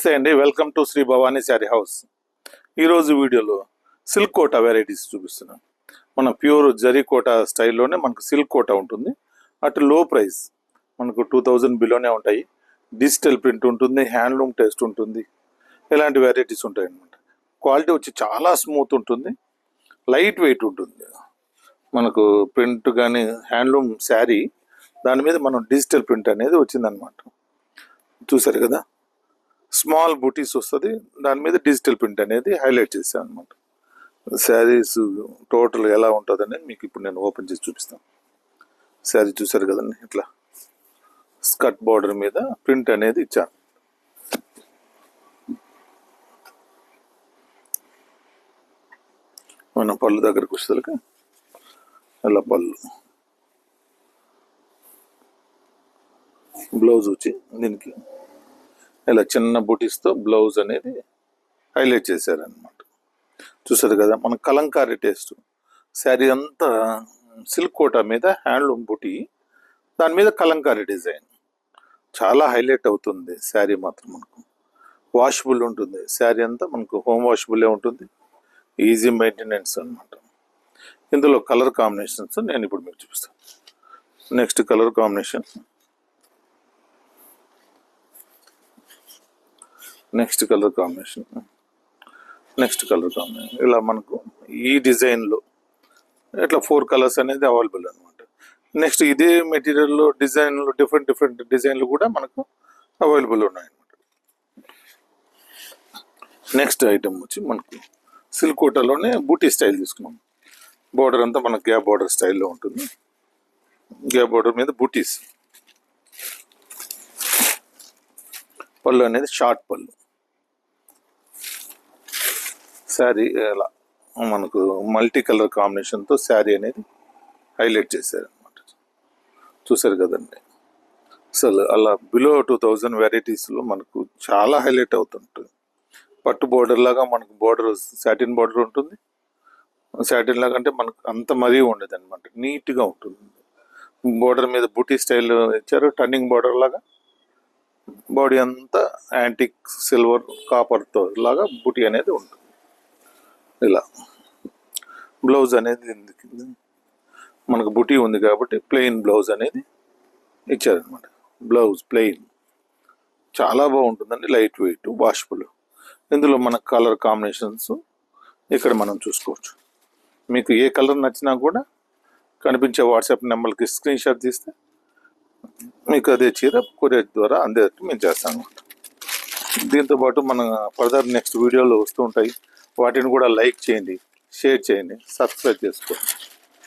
నమస్తే అండి, welcome to Shri Bhavani Saree house. ఈరోజు వీడియోలో సిల్క్ కోటా వెరైటీస్ చూపిస్తున్నాం. మన ప్యూర్ జరీ కోటా స్టైల్లోనే మనకు సిల్క్ కోటా ఉంటుంది. అటు లో ప్రైస్ మనకు 2000 బిలోనే ఉంటాయి. డిజిటల్ ప్రింట్ ఉంటుంది, హ్యాండ్లూమ్ టేస్ట్ ఉంటుంది, ఇలాంటి వెరైటీస్ ఉంటాయి అన్నమాట. క్వాలిటీ వచ్చి చాలా స్మూత్ ఉంటుంది, లైట్ వెయిట్ ఉంటుంది. మనకు ప్రింట్ కానీ హ్యాండ్లూమ్ శారీ దాని మీద మనం డిజిటల్ ప్రింట్ అనేది వచ్చిందనమాట. చూసారు కదా, స్మాల్ బూటీస్ వస్తుంది, దాని మీద డిజిటల్ ప్రింట్ అనేది హైలైట్ చేశాను అనమాట. శారీస్ టోటల్ ఎలా ఉంటుంది అనేది మీకు ఇప్పుడు నేను ఓపెన్ చేసి చూపిస్తాను. శారీ చూసారు కదండి, ఇట్లా స్కర్ట్ బార్డర్ మీద ప్రింట్ అనేది ఇచ్చాను. మన పళ్ళు దగ్గరకు వచ్చేసరికి ఇలా పళ్ళు, బ్లౌజ్ వచ్చి దీనికి ఇలా చిన్న బూటీస్తో బ్లౌజ్ అనేది హైలైట్ చేశారనమాట. చూసారు కదా, మన కలంకారీ టేస్ట్. శారీ అంతా సిల్క్ కోటా మీద హ్యాండ్లూమ్ బూటీ, దాని మీద కలంకారీ డిజైన్ చాలా హైలైట్ అవుతుంది. శారీ మాత్రం మనకు వాషబుల్ ఉంటుంది. శారీ అంతా మనకు హోమ్ వాషబుల్లే ఉంటుంది, ఈజీ మెయింటెనెన్స్ అనమాట. ఇందులో కలర్ కాంబినేషన్స్ నేను ఇప్పుడు మీకు చూపిస్తాను. Next colour combination next colour combination ఇలా మనకు ఈ డిజైన్లో ఇట్లా 4 కలర్స్ అనేది అవైలబుల్ అనమాట. నెక్స్ట్ ఇదే మెటీరియల్లో డిజైన్లో డిఫరెంట్ డిజైన్లు కూడా మనకు అవైలబుల్ ఉన్నాయన్నమాట. నెక్స్ట్ ఐటమ్ వచ్చి మనకు సిల్క్ కోటాలోనే బూటీ స్టైల్ తీసుకున్నాం. బోర్డర్ అంతా మనకు గ్యాప్ బోర్డర్ స్టైల్లో ఉంటుంది. గ్యాప్ బోర్డర్ మీద బూటీస్, పళ్ళు అనేది షార్ట్ పళ్ళు. శారీ ఇలా మనకు మల్టీ కలర్ కాంబినేషన్తో శారీ అనేది హైలైట్ చేశారనమాట. చూసారు కదండి, అసలు అలా బిలో 2000 వెరైటీస్లో మనకు చాలా హైలైట్ అవుతుంటుంది. పట్టు బోర్డర్ లాగా మనకు బోర్డర్ సాటిన్ బోర్డర్ ఉంటుంది. సాటిన్ లాగా అంటే మనకు అంత మరీ ఉండదు అనమాట, నీట్గా ఉంటుంది. బోర్డర్ మీద బూటీ స్టైల్ ఇచ్చారు, టర్నింగ్ బోర్డర్ లాగా. బాడీ అంతా యాంటిక్ సిల్వర్ కాపర్తో లాగా బూటీ అనేది ఉంటుంది. ఇలా బ్లౌజ్ అనేది మనకు బుటీ ఉంది కాబట్టి ప్లెయిన్ బ్లౌజ్ అనేది ఇచ్చారనమాట. బ్లౌజ్ ప్లెయిన్ చాలా బాగుంటుందండి, లైట్ వెయిట్, వాషబుల్. ఇందులో మన కలర్ కాంబినేషన్స్ ఇక్కడ మనం చూసుకోవచ్చు. మీకు ఏ కలర్ నచ్చినా కూడా కనిపించే వాట్సాప్ నెంబర్కి స్క్రీన్ షాట్ తీస్తే మీకు అదే చీర కొరియర్ ద్వారా అందేటట్టు మేము చేస్తాం అనమాట. దీంతోపాటు మన ఫర్దర్ నెక్స్ట్ వీడియోలో వస్తూ ఉంటాయి, వాటిని కూడా లైక్ చేయండి, షేర్ చేయండి, సబ్స్క్రైబ్ చేసుకోండి.